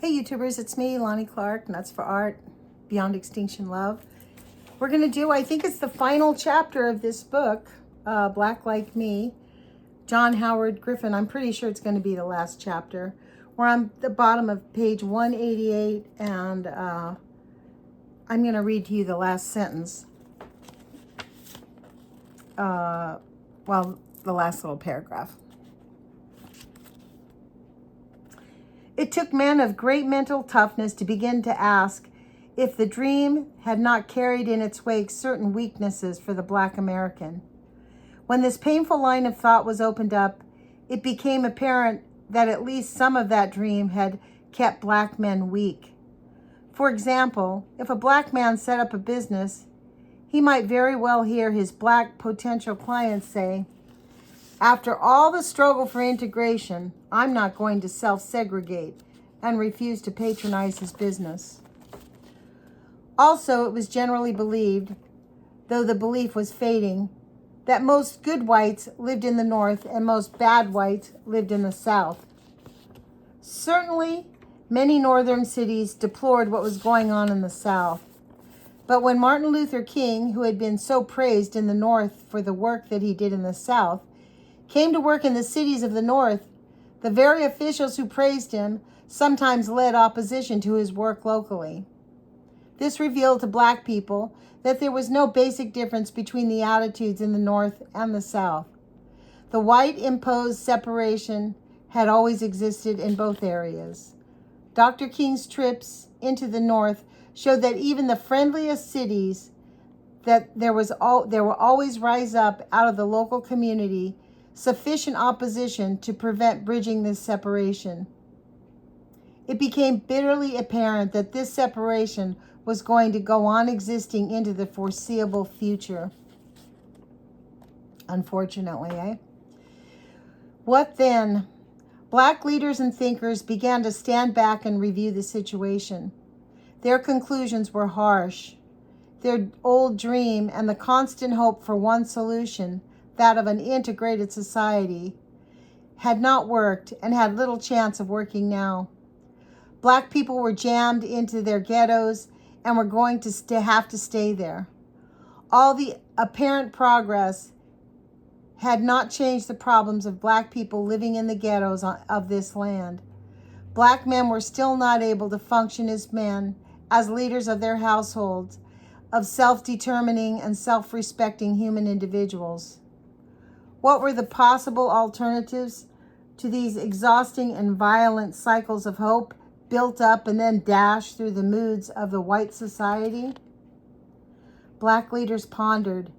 Hey YouTubers, it's me, Lonnie Clark, Nuts for Art, Beyond Extinction Love. We're going to do, I think it's the final chapter of this book, Black Like Me, John Howard Griffin. I'm pretty sure it's going to be the last chapter. We're on the bottom of page 188, and I'm going to read to you the last sentence. The last little paragraph. It took men of great mental toughness to begin to ask if the dream had not carried in its wake certain weaknesses for the Black American. When this painful line of thought was opened up, it became apparent that at least some of that dream had kept Black men weak. For example, if a Black man set up a business, he might very well hear his Black potential clients say, "After all the struggle for integration, I'm not going to self-segregate," and refuse to patronize his business. Also, it was generally believed, though the belief was fading, that most good whites lived in the North and most bad whites lived in the South. Certainly, many northern cities deplored what was going on in the South. But when Martin Luther King, who had been so praised in the North for the work that he did in the South, came to work in the cities of the North, the very officials who praised him sometimes led opposition to his work locally. This revealed to Black people that there was no basic difference between the attitudes in the North and the South. The white imposed separation had always existed in both areas. Dr. King's trips into the North showed that even the friendliest cities, that there will always rise up out of the local community sufficient opposition to prevent bridging this separation. It became bitterly apparent that this separation was going to go on existing into the foreseeable future. Unfortunately, What then? Black leaders and thinkers began to stand back and review the situation. Their conclusions were harsh. Their old dream and the constant hope for one solution, that of an integrated society, had not worked and had little chance of working now. Black people were jammed into their ghettos and were going to have to stay there. All the apparent progress had not changed the problems of Black people living in the ghettos of this land. Black men were still not able to function as men, as leaders of their households, of self-determining and self-respecting human individuals. What were the possible alternatives to these exhausting and violent cycles of hope built up and then dashed through the moods of the white society? Black leaders pondered.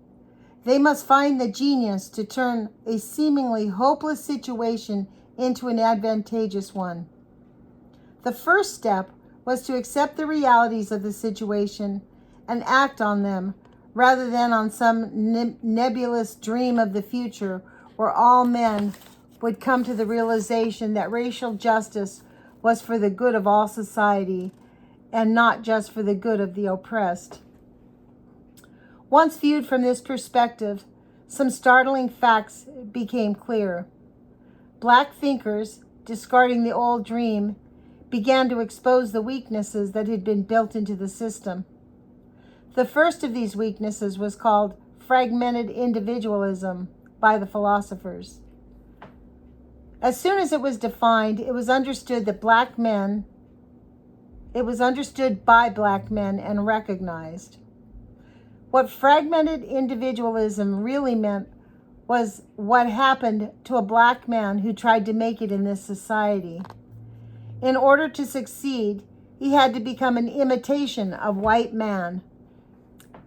They must find the genius to turn a seemingly hopeless situation into an advantageous one. The first step was to accept the realities of the situation and act on them, rather than on some nebulous dream of the future where all men would come to the realization that racial justice was for the good of all society and not just for the good of the oppressed. Once viewed from this perspective, some startling facts became clear. Black thinkers, discarding the old dream, began to expose the weaknesses that had been built into the system. The first of these weaknesses was called fragmented individualism by the philosophers. As soon as it was defined, it was understood by Black men and recognized. What fragmented individualism really meant was what happened to a Black man who tried to make it in this society. In order to succeed, he had to become an imitation of white man.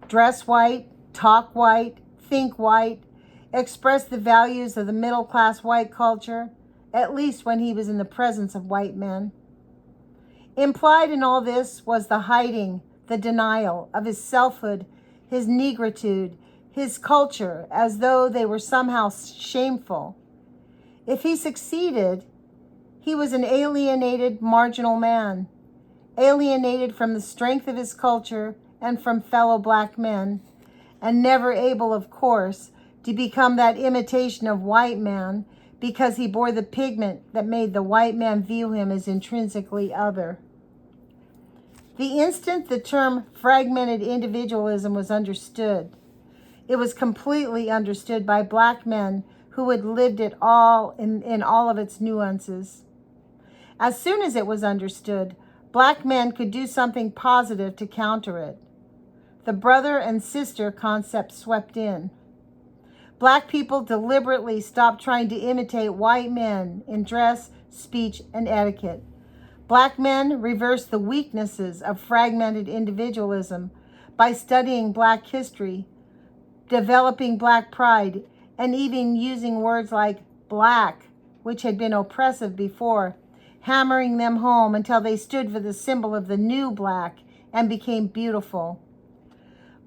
Dress white, talk white, think white, express the values of the middle-class white culture, at least when he was in the presence of white men. Implied in all this was the hiding, the denial of his selfhood, his negritude, his culture, as though they were somehow shameful. If he succeeded, he was an alienated, marginal man, alienated from the strength of his culture and from fellow Black men, and never able, of course, to become that imitation of white man because he bore the pigment that made the white man view him as intrinsically other. The instant the term fragmented individualism was understood, it was completely understood by Black men who had lived it all in all of its nuances. As soon as it was understood, Black men could do something positive to counter it. The brother and sister concept swept in. Black people deliberately stopped trying to imitate white men in dress, speech, and etiquette. Black men reversed the weaknesses of fragmented individualism by studying Black history, developing Black pride, and even using words like Black, which had been oppressive before, hammering them home until they stood for the symbol of the new Black and became beautiful.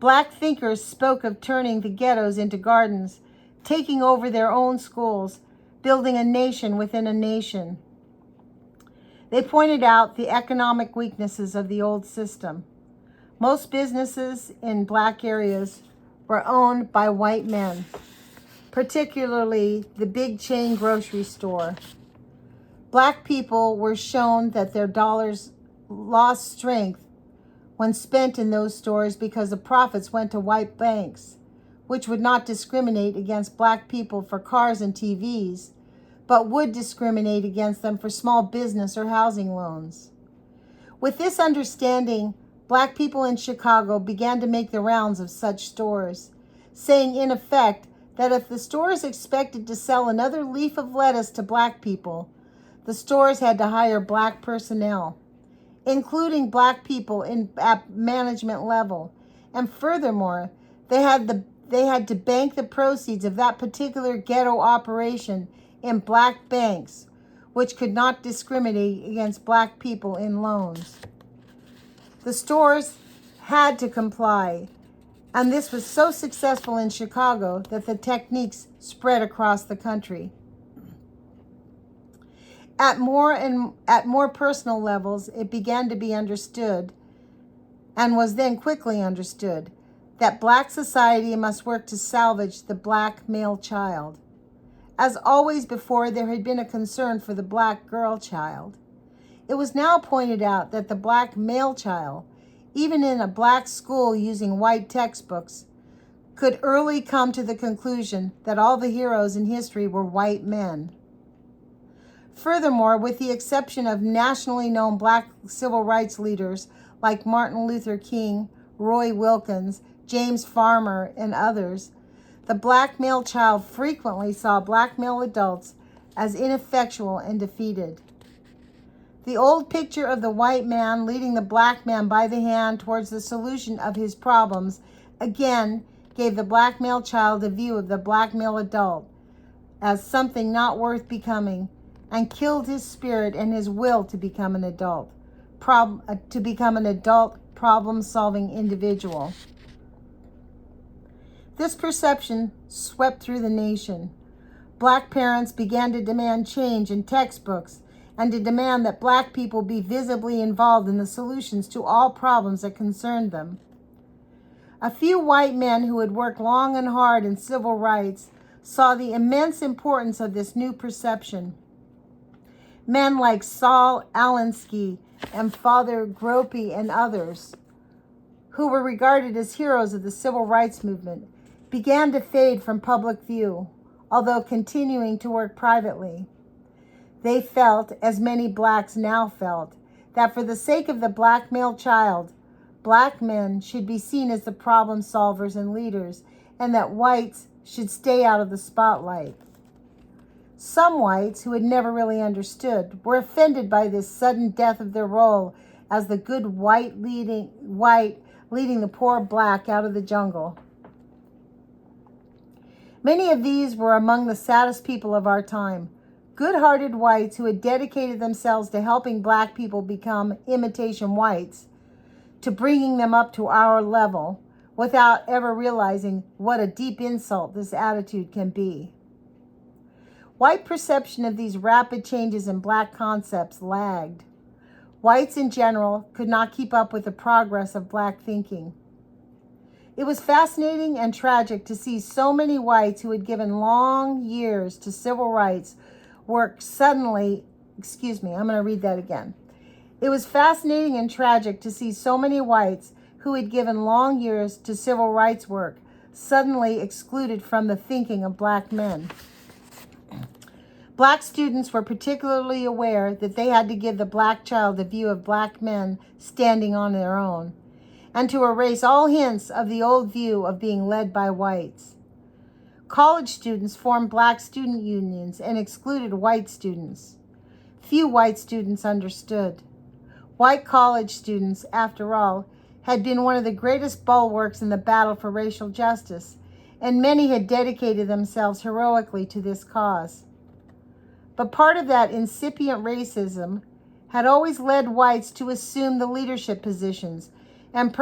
Black thinkers spoke of turning the ghettos into gardens, taking over their own schools, building a nation within a nation. They pointed out the economic weaknesses of the old system. Most businesses in Black areas were owned by white men, particularly the big chain grocery store. Black people were shown that their dollars lost strength when spent in those stores because the profits went to white banks, which would not discriminate against Black people for cars and TVs, but would discriminate against them for small business or housing loans. With this understanding, Black people in Chicago began to make the rounds of such stores, saying in effect that if the stores expected to sell another leaf of lettuce to Black people, the stores had to hire Black personnel, including Black people at management level. And furthermore, they had to bank the proceeds of that particular ghetto operation in Black banks, which could not discriminate against Black people in loans. The stores had to comply, and this was so successful in Chicago that the techniques spread across the country. At more personal levels, it began to be understood, and was then quickly understood, that Black society must work to salvage the Black male child. As always before, there had been a concern for the Black girl child. It was now pointed out that the Black male child, even in a Black school using white textbooks, could early come to the conclusion that all the heroes in history were white men. Furthermore, with the exception of nationally known Black civil rights leaders like Martin Luther King, Roy Wilkins, James Farmer, and others, the Black male child frequently saw Black male adults as ineffectual and defeated. The old picture of the white man leading the Black man by the hand towards the solution of his problems again gave the Black male child a view of the Black male adult as something not worth becoming, and killed his spirit and his will to become an adult problem-solving individual. This perception swept through the nation. Black parents began to demand change in textbooks and to demand that Black people be visibly involved in the solutions to all problems that concerned them. A few white men who had worked long and hard in civil rights saw the immense importance of this new perception. Men like Saul Alinsky and Father Gropey and others, who were regarded as heroes of the civil rights movement, began to fade from public view, although continuing to work privately. They felt, as many Blacks now felt, that for the sake of the Black male child, Black men should be seen as the problem solvers and leaders, and that whites should stay out of the spotlight. Some whites, who had never really understood, were offended by this sudden death of their role as the good white leading the poor Black out of the jungle. Many of these were among the saddest people of our time, good-hearted whites who had dedicated themselves to helping Black people become imitation whites, to bringing them up to our level, without ever realizing what a deep insult this attitude can be. White perception of these rapid changes in Black concepts lagged. Whites in general could not keep up with the progress of Black thinking. It was fascinating and tragic to see so many whites who had given long years to civil rights work suddenly, I'm going to read that again. It was fascinating and tragic to see so many whites who had given long years to civil rights work suddenly excluded from the thinking of black men. Black students were particularly aware that they had to give the black child the view of black men standing on their own, and to erase all hints of the old view of being led by whites. College students formed black student unions and excluded white students. Few white students understood. White college students, after all, had been one of the greatest bulwarks in the battle for racial justice, and many had dedicated themselves heroically to this cause. But part of that incipient racism had always led whites to assume the leadership positions and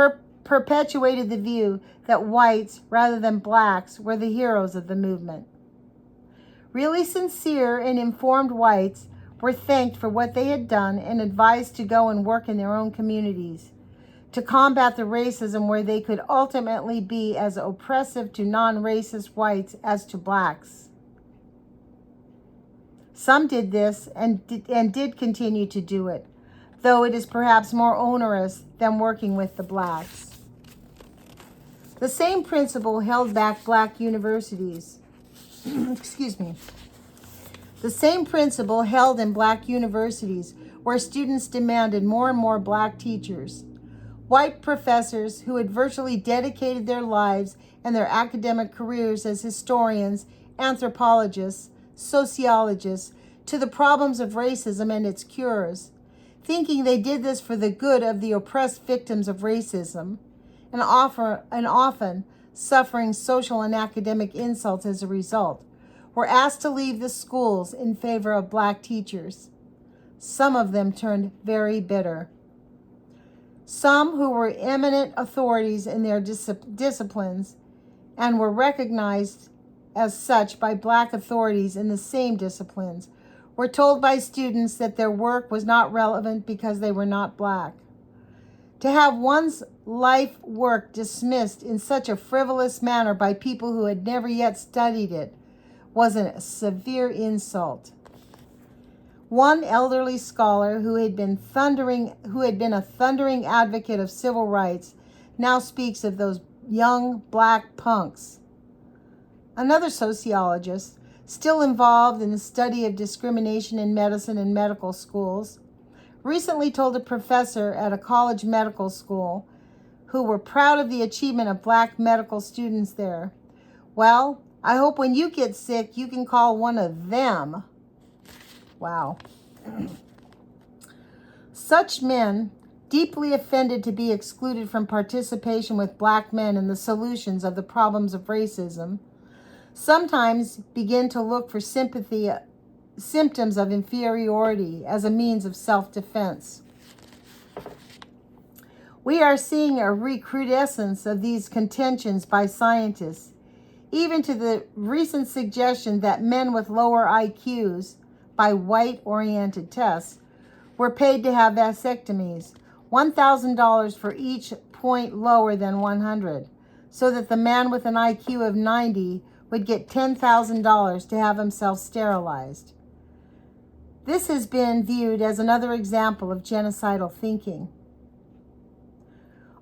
perpetuated the view that whites, rather than blacks, were the heroes of the movement. Really sincere and informed whites were thanked for what they had done and advised to go and work in their own communities, to combat the racism where they could ultimately be as oppressive to non-racist whites as to blacks. Some did this and did continue to do it, though it is perhaps more onerous than working with the blacks. The same principle held back black universities. Excuse me. The same principle held in black universities where students demanded more and more black teachers. White professors who had virtually dedicated their lives and their academic careers as historians, anthropologists, sociologists to the problems of racism and its cures, thinking they did this for the good of the oppressed victims of racism, and often suffering social and academic insults as a result, were asked to leave the schools in favor of black teachers. Some of them turned very bitter. Some who were eminent authorities in their disciplines and were recognized as such by black authorities in the same disciplines were told by students that their work was not relevant because they were not black. To have one's life work dismissed in such a frivolous manner by people who had never yet studied it was a severe insult. One elderly scholar who had been a thundering advocate of civil rights now speaks of those young black punks. Another sociologist, still involved in the study of discrimination in medicine and medical schools, recently told a professor at a college medical school who were proud of the achievement of black medical students there, "Well, I hope when you get sick, you can call one of them." Wow. Such men, deeply offended to be excluded from participation with black men in the solutions of the problems of racism, sometimes begin to look for symptoms of inferiority as a means of self-defense. We are seeing a recrudescence of these contentions by scientists, even to the recent suggestion that men with lower IQs, by white-oriented tests, were paid to have vasectomies, $1,000 for each point lower than 100, so that the man with an IQ of 90 would get $10,000 to have himself sterilized. This has been viewed as another example of genocidal thinking.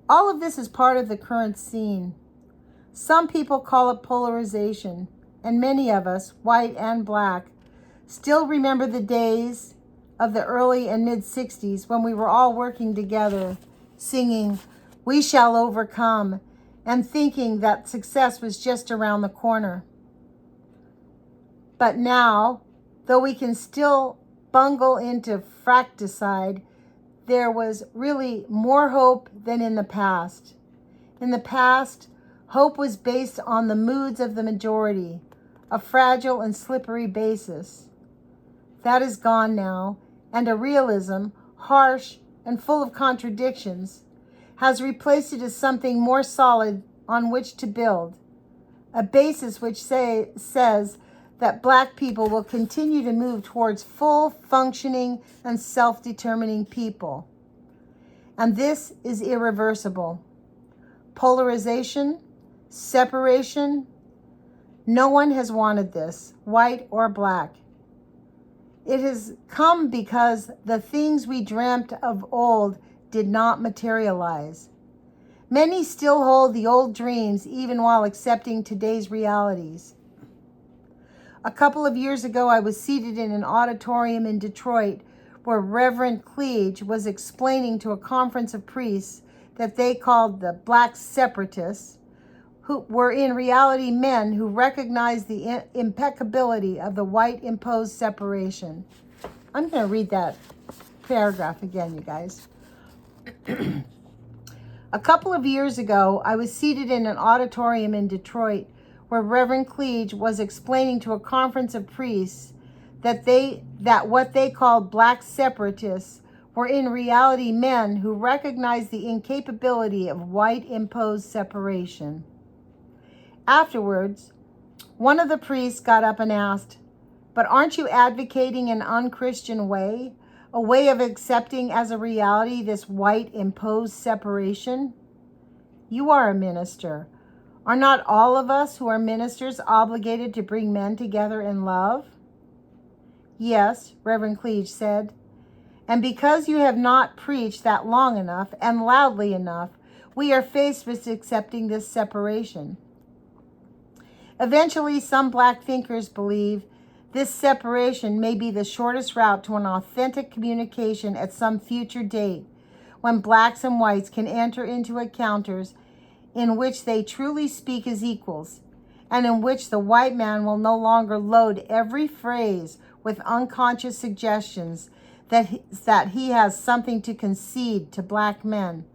All of this is part of the current scene. Some people call it polarization, and many of us, white and black, still remember the days of the early and mid-60s when we were all working together, singing, "We shall overcome," and thinking that success was just around the corner. But now, though we can still bungle into fratricide, there was really more hope than in the past. In the past, hope was based on the moods of the majority, a fragile and slippery basis. That is gone now, and a realism, harsh and full of contradictions, has replaced it as something more solid on which to build, a basis which says that black people will continue to move towards full functioning and self-determining people. And this is irreversible. Polarization, separation, no one has wanted this, white or black. It has come because the things we dreamt of old did not materialize. Many still hold the old dreams even while accepting today's realities. A couple of years ago, I was seated in an auditorium in Detroit where Reverend Cleage was explaining to a conference of priests that they called the Black Separatists, who were in reality men who recognized the impeccability of the white imposed separation. I'm going to read that paragraph again, you guys. A couple of years ago, I was seated in an auditorium in Detroit where Reverend Cleage was explaining to a conference of priests that what they called black separatists were in reality men who recognized the incapability of white imposed separation. Afterwards, one of the priests got up and asked, "But aren't you advocating an unchristian way? A way of accepting as a reality this white imposed separation? You are a minister. Are not all of us who are ministers obligated to bring men together in love?" "Yes," Reverend Cleage said. "And because you have not preached that long enough and loudly enough, we are faced with accepting this separation. Eventually, some black thinkers believe this separation may be the shortest route to an authentic communication at some future date, when blacks and whites can enter into encounters in which they truly speak as equals, and in which the white man will no longer load every phrase with unconscious suggestions that he has something to concede to black men,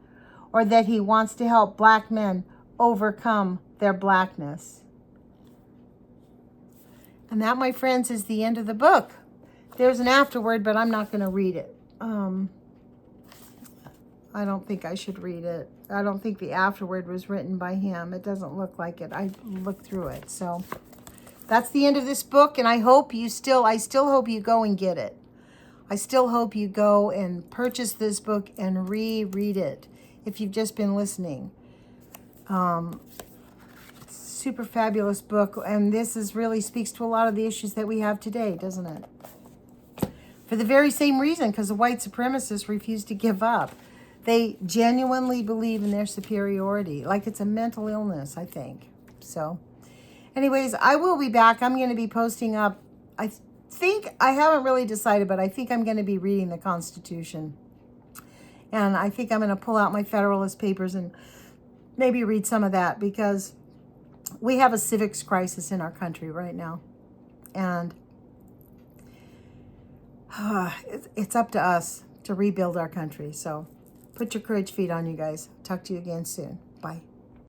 or that he wants to help black men overcome their blackness." And that, my friends, is the end of the book. There's an afterword, but I'm not going to read it. I don't think I should read it. I don't think the afterword was written by him. It doesn't look like it. I looked through it. So that's the end of this book, and I still hope you go and get it. I still hope you go and purchase this book and reread it if you've just been listening. Super fabulous book, and this really speaks to a lot of the issues that we have today, doesn't it? For the very same reason, because the white supremacists refuse to give up. They genuinely believe in their superiority, like it's a mental illness, I think. So anyways, I will be back. I'm going to be posting up, I haven't really decided, but I think I'm going to be reading the Constitution. And I think I'm going to pull out my Federalist Papers and maybe read some of that, because we have a civics crisis in our country right now. And it's up to us to rebuild our country. So put your courage feet on, you guys. Talk to you again soon. Bye.